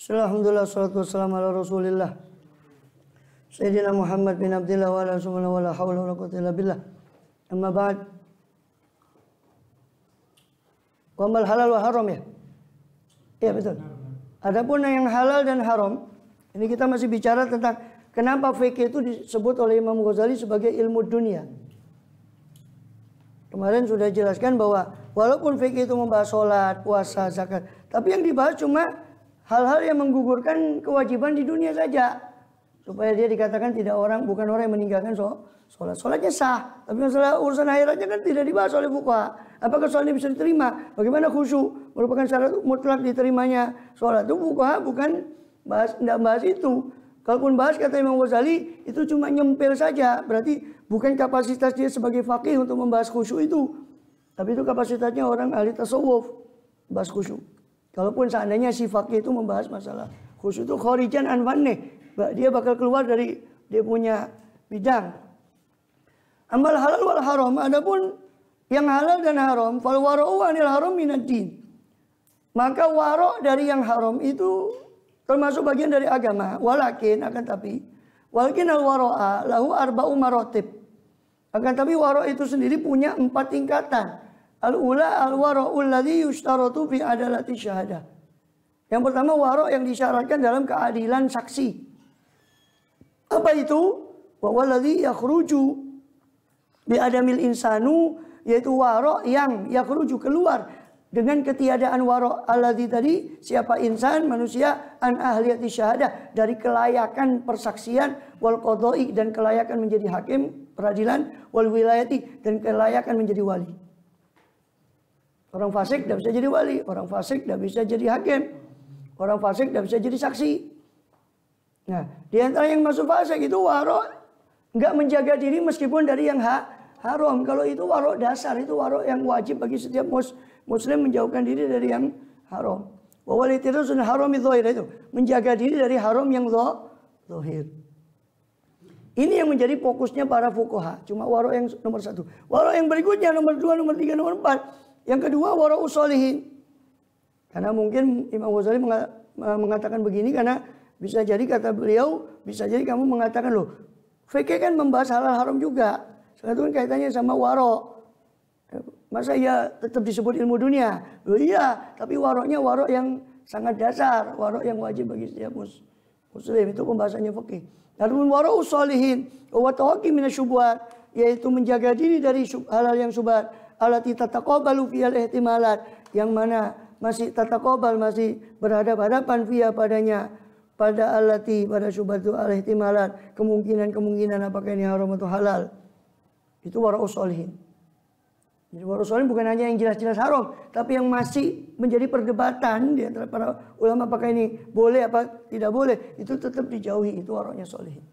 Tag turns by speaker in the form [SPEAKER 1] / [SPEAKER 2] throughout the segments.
[SPEAKER 1] Alhamdulillah, salatu wassalamu ala rasulillah Sayyidina Muhammad bin Abdillah wa ala wa la hawla wa la quwwata illa billah. Amma ba'd. Wa mal halal wa haram ya? Iya betul. Adapun yang halal dan haram, ini kita masih bicara tentang kenapa fikih itu disebut oleh Imam Ghazali sebagai ilmu dunia. Kemarin sudah jelaskan bahwa walaupun fikih itu membahas sholat, puasa, zakat, tapi yang dibahas cuma hal-hal yang menggugurkan kewajiban di dunia saja. Supaya dia dikatakan bukan orang yang meninggalkan sholat. Sholatnya sah, tapi masalah urusan akhiratnya kan tidak dibahas oleh fuqaha. Apakah sholatnya bisa diterima? Bagaimana khusyuk? Merupakan syarat mutlak diterimanya sholat. Itu fuqaha tidak bahas itu. Kalaupun bahas, kata Imam Ghazali, itu cuma nyempil saja. Berarti bukan kapasitas dia sebagai faqih untuk membahas khusyuk itu. Tapi itu kapasitasnya orang ahli tasawuf, bahas khusyuk. Kalaupun seandainya si faqih itu membahas masalah khusyuk itu kharijan an fannih, dia bakal keluar dari dia punya bidang. Amal halal wal haram, adapun yang halal dan haram, fal wara'u anil haram minad din. Maka wara' dari yang haram itu termasuk bagian dari agama. Walakin al wara'a lahu arba'u maratib. Akan tapi wara' itu sendiri punya 4 tingkatan. Al-ula al-wara'ul ladzi yushtaratu fi adalati syahadah. Yang pertama wara' yang disyaratkan dalam keadilan saksi. Apa itu? Wa waladzi yakhruju bi adamil insanu, yaitu wara' yang yakhruju keluar dengan ketiadaan wara' alladzi tadi, siapa insan manusia, an ahliyati syahadah, dari kelayakan persaksian, wal qadha'i, dan kelayakan menjadi hakim peradilan, wal wilayati, dan kelayakan menjadi wali. Orang fasik tidak bisa jadi wali, orang fasik tidak bisa jadi hakim, orang fasik tidak bisa jadi saksi. Nah, di antara yang masuk fasik itu wara' enggak menjaga diri meskipun dari yang haram. Kalau itu wara' dasar, itu wara' yang wajib bagi setiap muslim menjauhkan diri dari yang haram. Wa walitirasun haram dzahir, itu menjaga diri dari haram yang zahir. Ini yang menjadi fokusnya para fuqaha. Cuma wara' yang nomor 1. Wara' yang berikutnya nomor 2, nomor 3, nomor 4. Yang kedua wara'u sholihin. Karena mungkin Imam Ghazali mengatakan begini karena bisa jadi, kata beliau, bisa jadi kamu mengatakan, loh, fikih kan membahas halal haram juga. Itu kan kaitannya sama wara'. Masa ya tetap disebut ilmu dunia? Loh iya, tapi wara'nya wara' yang sangat dasar, wara' yang wajib bagi setiap muslim. Itu pembahasannya fikih. Lalu wara'u sholihin wa tawaqi minasyubhat, yaitu menjaga diri dari halal yang syubhat. Allati tataqabalu fiyal ihtimalat, yang mana masih tataqabal, masih berhadap-hadapan fiya padanya, pada allati, pada syubhatu al ihtimalat, kemungkinan apakah ini haram atau halal. Itu wara'us sholihin. Jadi wara'us sholihin bukan hanya yang jelas-jelas haram, tapi yang masih menjadi perdebatan di antara para ulama apakah ini boleh apa tidak boleh, itu tetap dijauhi. Itu wara'nya sholihin.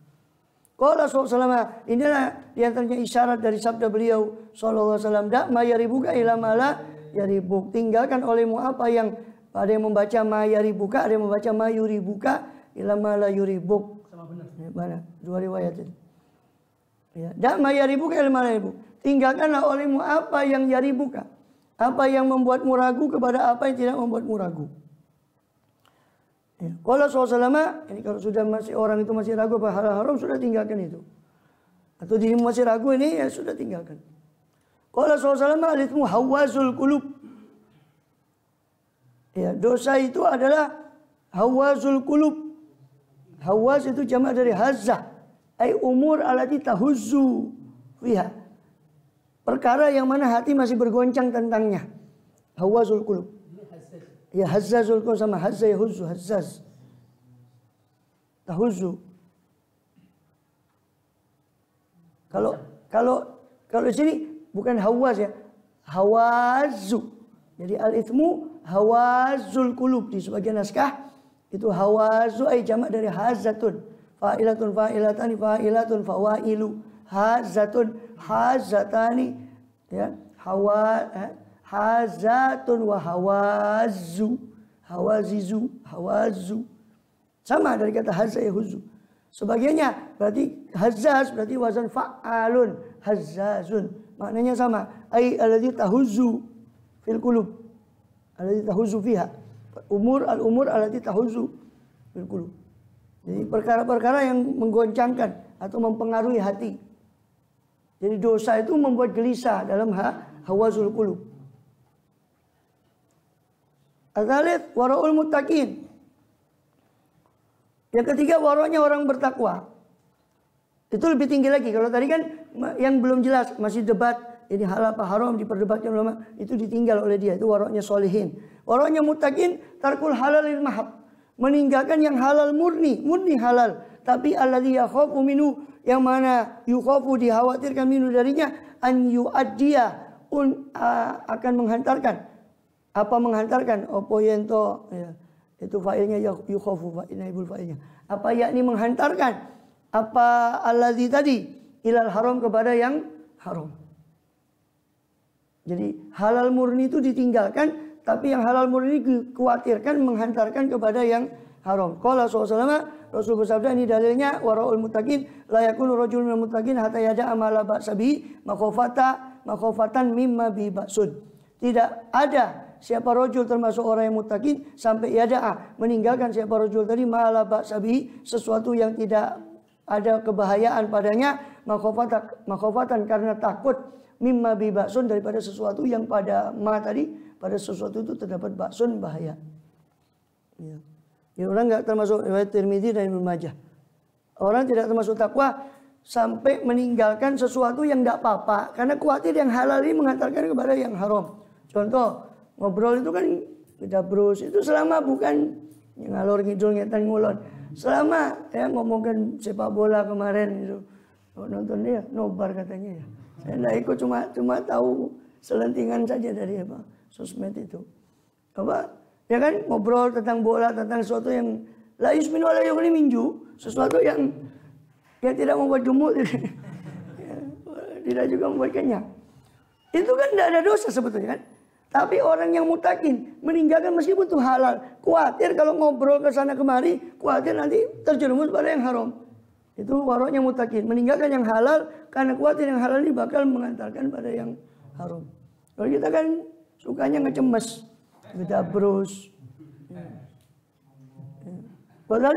[SPEAKER 1] Qala sallallahu, inilah diantaranya isyarat dari sabda beliau sallallahu alaihi wasallam, dak ma yaribuka ila ma la yaribuk, tinggalkan olehmu apa yang, ada yang membaca ma yaribuka, ada yang membaca ma yuribuka ila ma la yuribuk. Sama benar. Ya, mana? Dua riwayat itu. Ya, dak ma yaribuka ila ma la yaribuk, tinggalkanlah olehmu apa yang yaribuka, apa yang membuatmu ragu kepada apa yang tidak membuatmu ragu. Ya. Kalau SAW, ini kalau sudah orang itu masih ragu apa halal haram, sudah tinggalkan itu. Atau dirimu masih ragu ini, ya sudah tinggalkan. Kalau SAW, al-ithmu hawazul qulub. Ya, dosa itu adalah hawazul qulub. Hawaz itu jamak dari hazzah, ai umur alati tahuzzu fiha, perkara yang mana hati masih bergoncang tentangnya. Hawazul qulub. Ya, hazzazul qulub sama hazza yahuzzu, hazzaz. Tahuzzu. Kalau sini bukan hawaz ya, hawazu. Jadi al-ithmu hawazul qulub. Di sebagian naskah itu hawazu ay jamak dari hazatun. Fa'ilatun fa'ilatani fa'ilatun fawailu. Hazatun hazatani, ya, hazatun wa hawazu, hawazizu, hawazu. Sama dari kata hazza yahuzzu. Sebagiannya berarti hazzaz, berarti wazan fa'alun, hazzazun. Maknanya sama. Ai alladzi tahuzzu fil qulub. Alladzi tahuzzu fiha. Al-umur allati tahuzzu fil qulub. Jadi perkara-perkara yang menggoncangkan atau mempengaruhi hati. Jadi dosa itu membuat gelisah dalam hawazul qulub. Al-thalits wara'ul muttaqin. Yang ketiga wara'nya orang bertakwa. Itu lebih tinggi lagi. Kalau tadi kan yang belum jelas, masih debat ini halal apa haram, diperdebatkan ulama, itu ditinggal oleh dia. Itu wara'nya solihin. Wara'nya muttaqin tarkul halalil mahab. Meninggalkan yang halal murni halal. Tapi alladzi yakhafu minhu, yang mana yukhafu dikhawatirkan minhu darinya, an yu'addiya akan menghantarkan. Apa menghantarkan? Opo yento, ya, itu fa'ilnya yukhafu, naibul fa'ilnya. Apa yakni menghantarkan? Apa alladzi tadi ilal haram, kepada yang haram. Jadi halal murni itu ditinggalkan, tapi yang halal murni dikhawatirkan menghantarkan kepada yang haram. Qala sallallahu Rasul bersabda, ini dalilnya wara'ul muttaqin la yakunu rajulun minal muttaqin hatta yada'a ma la ba'sa bihi makhofatan mimma bi ba'sun. Tidak ada siapa rajul termasuk orang yang muttaqin sampai yada'a meninggalkan siapa rajul tadi ma la ba'sa bihi, sesuatu yang tidak ada kebahayaan padanya, makhofatan karena takut, mimma bi ba'sun daripada sesuatu yang pada tadi, pada sesuatu itu terdapat ba'sun, bahaya. Ya. Ya, orang nggak termasuk riwayat Tirmidzi dan Ibnu Majah. Orang tidak termasuk takwa sampai meninggalkan sesuatu yang tidak apa-apa karena khawatir yang halal ini menghantarkan kepada yang haram. Contoh, ngobrol itu kan beda bros, itu selama bukan ngalor ngidul ngetan ngulon. Selama ya ngomongkan sepak bola kemarin itu, nonton dia nobar katanya ya. Saya tidak ikut, cuma tahu selentingan saja dari apa sosmed itu. Apa? Ya kan, ngobrol tentang bola, tentang sesuatu yang la yusminu wa la yughni minju, sesuatu yang tidak membuat gemuk, tidak juga membuat kenyang. Itu kan tidak ada dosa sebetulnya kan. Tapi orang yang muttaqin meninggalkan meskipun itu halal, khawatir kalau ngobrol ke sana kemari, khawatir nanti terjerumus pada yang haram. Itu waroknya muttaqin, meninggalkan yang halal karena khawatir yang halal ini bakal mengantarkan pada yang haram. Kalau kita kan sukanya ngecemes, beda bros. Padahal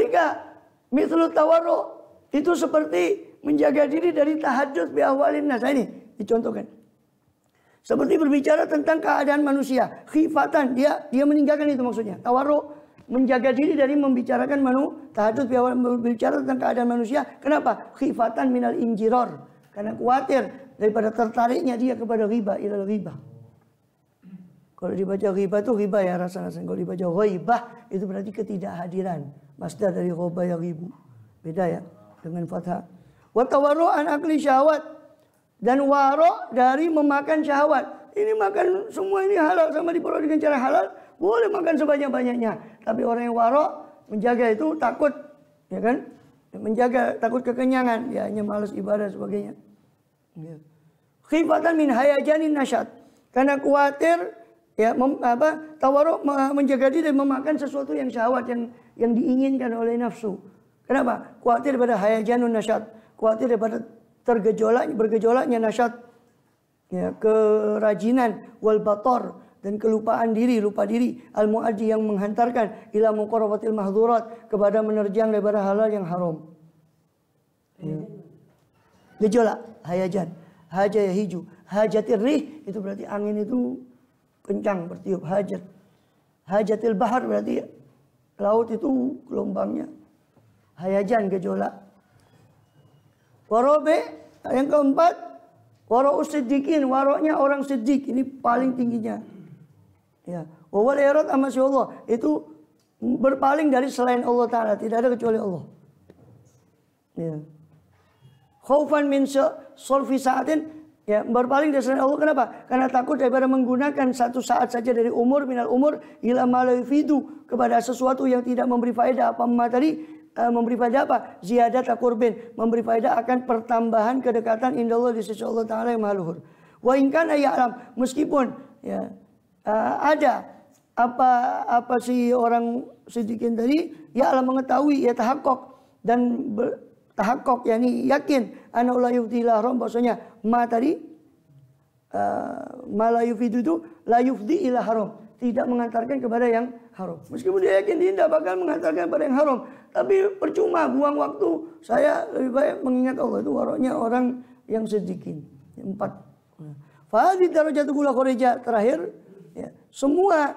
[SPEAKER 1] mithlu tawarru, itu seperti menjaga diri dari tahajud bi ahwalin nas. Ini dicontohkan. Seperti berbicara tentang keadaan manusia, khifatan, dia meninggalkan itu maksudnya. Tawarru, menjaga diri dari membicarakan tahajud bi ahwal, berbicara tentang keadaan manusia. Kenapa? Khifatan minal injiror. Karena khawatir daripada tertariknya dia kepada riba, ilal riba. Kalau dibaca ghibah itu ghibah ya rasa-rasa. Kalau dibaca ghaibah itu berarti ketidakhadiran. Masdar dari ghaba ya ghibu. Beda ya dengan fathah. Wa tawarru an akli syahwat, dan waro dari memakan syahwat. Ini makan semua ini halal sama diperoleh dengan cara halal, boleh makan sebanyak-banyaknya. Tapi orang yang waro menjaga itu takut, ya kan? Menjaga takut kekenyangan, ya hanya malas ibadah sebagainya. Ya. Khifatan min hayajanin nasyat. Karena khawatir ya tawaruk menjaga diri dan memakan sesuatu yang syahwat yang diinginkan oleh nafsu. Kenapa? Khawatir pada hayajanun nasyat, khawatir daripada bergejolaknya nasyat, ya, kerajinan wal bator, dan kelupaan diri, lupa diri, al muaddi yang menghantarkan ila muqarrabatil mahdzurat, kepada menerjang daripada halal yang haram. Ya. Gejolak, hayajan, haja yahiju, hajatir rih, itu berarti angin itu kencang bertiup, hajat. Hajatil bahar berarti laut itu gelombangnya. Hayajan, gejolak. Warobe, yang keempat, wara'us siddiqin, waroknya orang siddiq, ini paling tingginya. Ya, wal irad amma Allah, itu berpaling dari selain Allah Ta'ala, tidak ada kecuali Allah. Ya. Khaufan min sulfi sa'atin, ya, berpaling dari selain Allah. Kenapa? Karena takut daripada menggunakan satu saat saja dari umur, minal umur ila ma la yufidu, kepada sesuatu yang tidak memberi faedah. Apa tadi? Memberi faedah apa? Ziyadat qurbin, memberi faedah akan pertambahan kedekatan indallah di sisi Allah Ta'ala yang maha luhur. Wa in kana ya'lam, meskipun ya ada apa si orang siddiqin tadi, ya'lam mengetahui, ya tahakkuk, dan tahakkuk yakni yakin ana la yufdi ila haram, bahwasanya ma tadi ma la yufidu itu la yufdi ila haram, tidak mengantarkan kepada yang haram. Meskipun dia yakin dia tidak bakal mengantarkan kepada yang haram, tapi percuma buang waktu. Saya lebih baik mengingat Allah. Itu waroknya orang yang sedikit. 4. Fahadi darajatul ula kharijah, terakhir ya, semua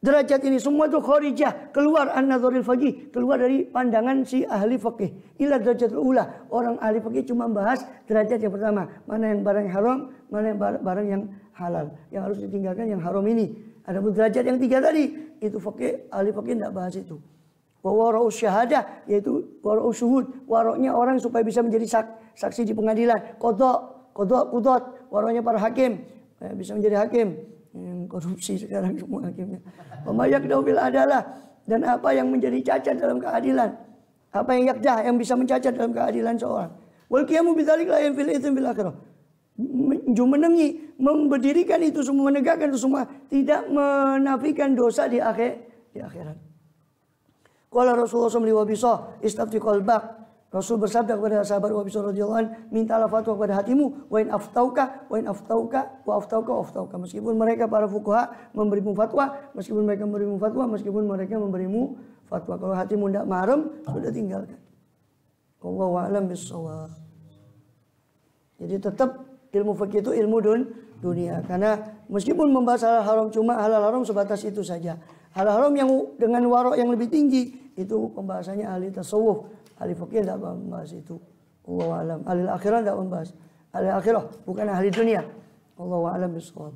[SPEAKER 1] derajat ini semua itu kharijah, keluar an-nadharil faqih, keluar dari pandangan si ahli fikih. Ila darajatul ula, orang ahli fikih cuma bahas derajat yang pertama, mana yang barang haram, mana yang barang yang halal, yang harus ditinggalkan yang haram ini. Ada derajat yang 3 tadi, itu fikih, ahli fikih tidak bahas itu. Wa wara'us syahadah, yaitu wara'us syuhud, waroknya orang supaya bisa menjadi saksi di pengadilan, qudot, waroknya para hakim, bisa menjadi hakim. Korupsi sekarang semua hakimnya. Pemayak daubil adalah, dan apa yang menjadi cacat dalam keadilan, apa yang yakdah yang bisa mencacat dalam keadilan seorang. Wal qiyamu bidzalik la yanfil itsm bil akhirah. Menengi, memberdirikan itu semua, menegakkan itu semua, tidak menafikan dosa di akhirat. Qala Rasulullah sallallahu alaihi wasallam istafti qalbak. Rasul bersabda kepada sahabat Abu Bakar radhiyallahu anhu, mintalah fatwa kepada hatimu, wa in aftauka. Meskipun mereka para fuqaha memberimu fatwa, meskipun mereka memberimu fatwa, kalau hatimu tidak marem, sudah tinggalkan. Wallahu a'lam bissawab. Jadi tetap ilmu fikih itu ilmu dunia, karena meskipun membahas halal haram, cuma halal haram sebatas itu saja. Halal haram yang dengan warok yang lebih tinggi itu pembahasannya ahli tasawuf. Ahli fikih tidak membahas itu. Allahu a'lam. Ahli akhirah tidak membahas. Ahli akhirah bukan ahli dunia. Allahu a'lam bishawab.